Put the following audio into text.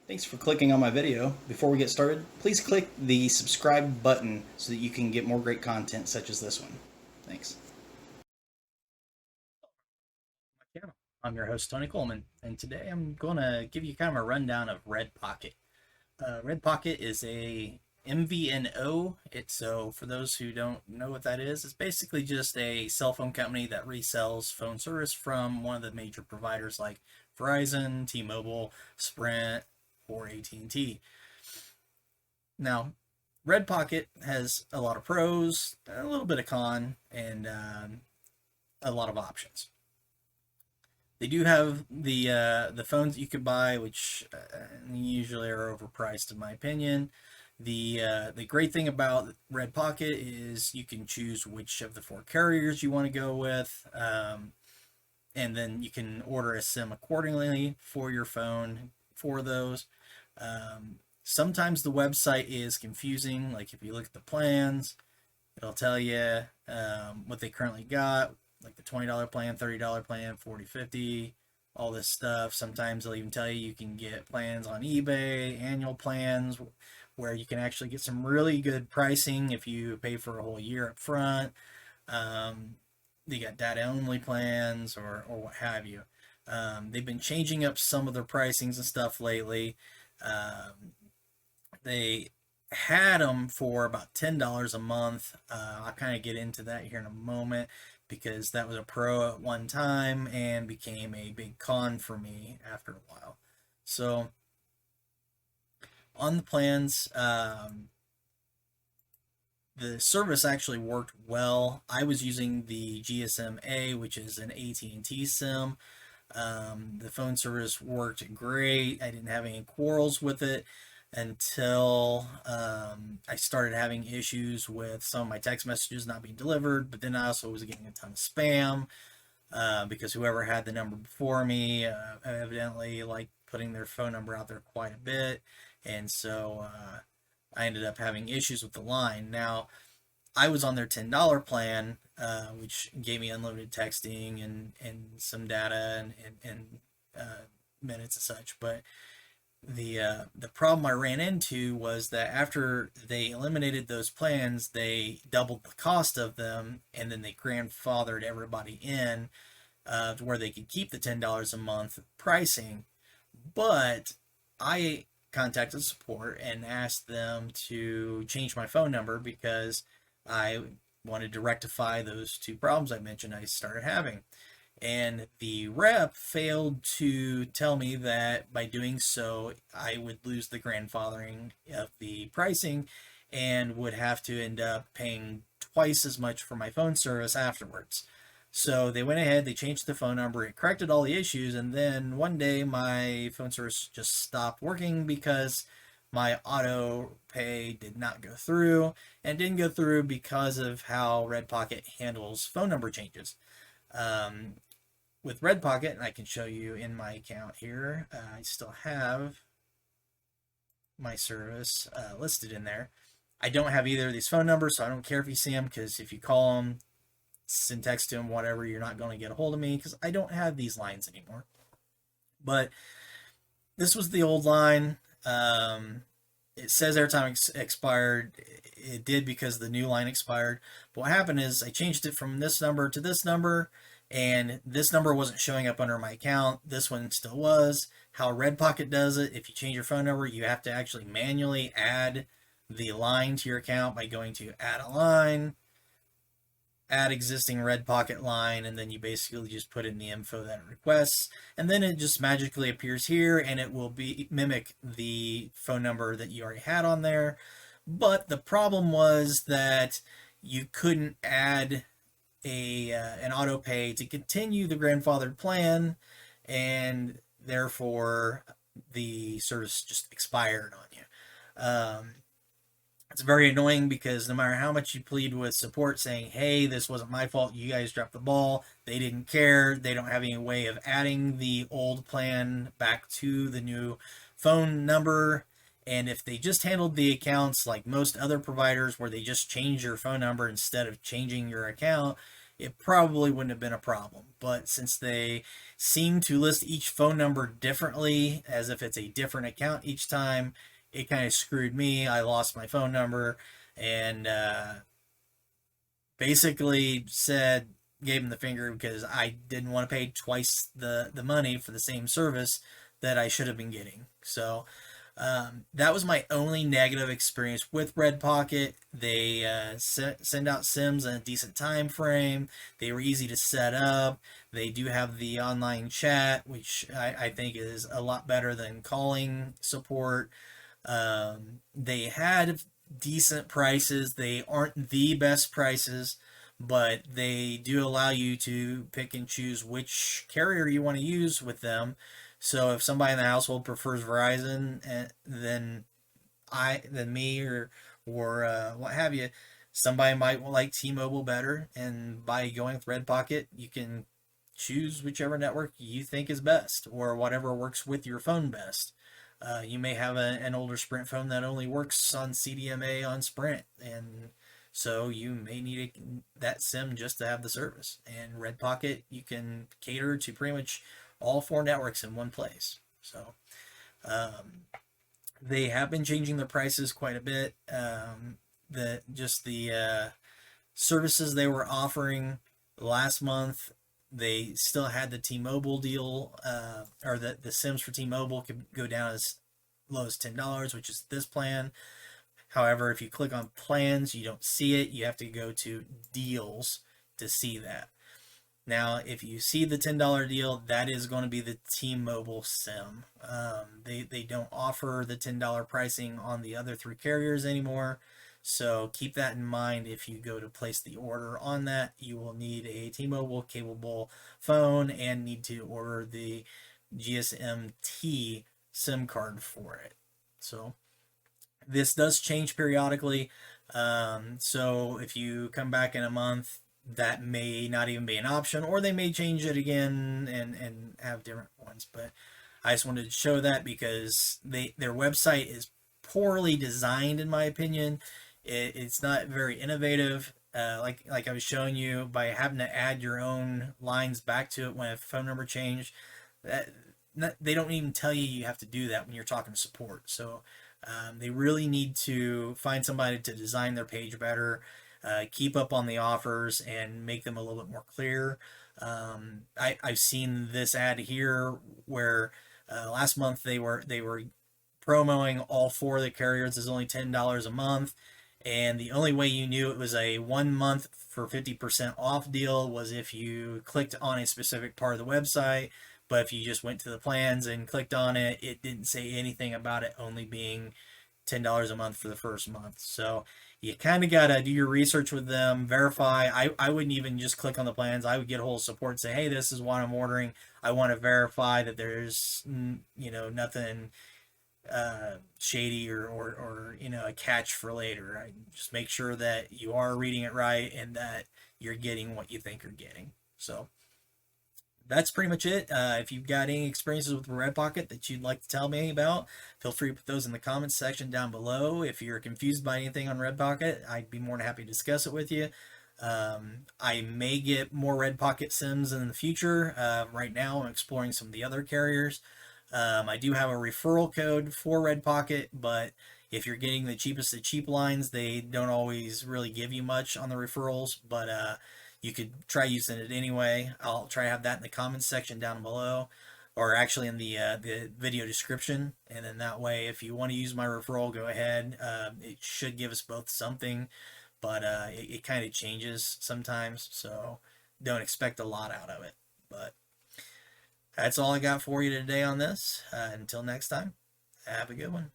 Thanks for clicking on my video. Before we get started, please click the subscribe button so that you can get more great content such as this one. Thanks. My channel. I'm your host, Tony Coleman, and today I'm going to give you kind of a rundown of Redpocket. Redpocket is a MVNO. So for those who don't know what that is, it's basically just a cell phone company that resells phone service from one of the major providers like Verizon, T-Mobile, Sprint, or AT&T. Now, Redpocket has a lot of pros, a little bit of con, and a lot of options. They do have the phones that you could buy, which usually are overpriced in my opinion. The great thing about Redpocket is you can choose which of the 4 carriers you want to go with, and then you can order a SIM accordingly for your phone for those. Sometimes the website is confusing. Like if you look at the plans, it'll tell you what they currently got, like the $20 plan, $30 plan, 40, 50, all this stuff. Sometimes they'll even tell you you can get plans on eBay, annual plans, where you can actually get some really good pricing if you pay for a whole year up front. They got data only plans or what have you. They've been changing up some of their pricings and stuff lately. They had them for about $10 a month. I'll kind of get into that here in a moment because that was a pro at one time and became a big con for me after a while. So on the plans, the service actually worked well. I was using the GSM-A, which is an AT&T SIM. The phone service worked great. I didn't have any quarrels with it until I started having issues with some of my text messages not being delivered, but then I also was getting a ton of spam because whoever had the number before me evidently liked putting their phone number out there quite a bit, and so I ended up having issues with the line. Now, I was on their $10 plan, which gave me unlimited texting and some data and minutes and such. But the problem I ran into was that after they eliminated those plans, they doubled the cost of them, and then they grandfathered everybody in to where they could keep the $10 a month pricing. But I contacted support and asked them to change my phone number because I wanted to rectify those 2 problems I mentioned I started having. And the rep failed to tell me that by doing so, I would lose the grandfathering of the pricing and would have to end up paying twice as much for my phone service afterwards. So they went ahead, they changed the phone number, it corrected all the issues, and then one day my phone service just stopped working because my auto pay did not go through, and didn't go through because of how Redpocket handles phone number changes. With Redpocket, and I can show you in my account here, I still have my service listed in there. I don't have either of these phone numbers, so I don't care if you see them, because if you call them, send text to them, whatever, you're not going to get a hold of me because I don't have these lines anymore. But this was the old line. It says airtime expired. It did because the new line expired. But what happened is I changed it from this number to this number, and this number wasn't showing up under my account. This one still was. How Redpocket does it, if you change your phone number, you have to actually manually add the line to your account by going to add a line, add existing Redpocket line, and then you basically just put in the info that it requests, and then it just magically appears here, and it will mimic the phone number that you already had on there. But the problem was that you couldn't add an auto pay to continue the grandfathered plan, and therefore the service just expired on you. It's very annoying because no matter how much you plead with support saying, hey, this wasn't my fault, you guys dropped the ball, they didn't care, they don't have any way of adding the old plan back to the new phone number. And if they just handled the accounts like most other providers where they just change your phone number instead of changing your account, it probably wouldn't have been a problem. But since they seem to list each phone number differently, as if it's a different account each time, it kind of screwed me. I lost my phone number and basically said, gave him the finger because I didn't want to pay twice the money for the same service that I should have been getting. So that was my only negative experience with Redpocket. They send out SIMs in a decent time frame. They were easy to set up. They do have the online chat, which I think is a lot better than calling support. They had decent prices. They aren't the best prices, but they do allow you to pick and choose which carrier you want to use with them. So if somebody in the household prefers Verizon, then than me or what have you, somebody might like T-Mobile better. And by going with Redpocket, you can choose whichever network you think is best or whatever works with your phone best. You may have an older Sprint phone that only works on CDMA on Sprint, and so you may need that SIM just to have the service. And Redpocket, you can cater to pretty much all four networks in one place. So they have been changing the prices quite a bit. The services they were offering last month, they still had the T-Mobile deal, or the SIMs for T-Mobile could go down as low as $10, which is this plan. However, if you click on plans, you don't see it. You have to go to deals to see that. Now, if you see the $10 deal, that is going to be the T-Mobile SIM. They don't offer the $10 pricing on the other three carriers anymore. So keep that in mind. If you go to place the order on that, you will need a T-Mobile capable phone and need to order the GSM-T SIM card for it. So this does change periodically. So if you come back in a month, that may not even be an option, or they may change it again and have different ones. But I just wanted to show that because their website is poorly designed, in my opinion. It's not very innovative. Like I was showing you, by having to add your own lines back to it when a phone number changed, they don't even tell you have to do that when you're talking to support. So they really need to find somebody to design their page better, keep up on the offers, and make them a little bit more clear. I've seen this ad here where last month they were promoting all four of the carriers is only $10 a month, and the only way you knew it was a 1 month for 50% off deal was if you clicked on a specific part of the website. But if you just went to the plans and clicked on it, it didn't say anything about it only being $10 a month for the first month. So you kind of got to do your research with them, verify. I wouldn't even just click on the plans. I would get a whole support and say, hey, this is what I'm ordering. I want to verify that there's, nothing shady or a catch for later. I just make sure that you are reading it right and that you're getting what you think you're getting. So that's pretty much it. If you've got any experiences with Redpocket that you'd like to tell me about, feel free to put those in the comments section down below. If you're confused by anything on Redpocket, I'd be more than happy to discuss it with you. I may get more Redpocket SIMs in the future. Right now, I'm exploring some of the other carriers. I do have a referral code for Redpocket, but if you're getting the cheapest of cheap lines, they don't always really give you much on the referrals, but you could try using it anyway. I'll try to have that in the comments section down below, or actually in the video description. And then that way, if you want to use my referral, go ahead. It should give us both something, but it kind of changes sometimes, so don't expect a lot out of it. But that's all I got for you today on this. Until next time, have a good one.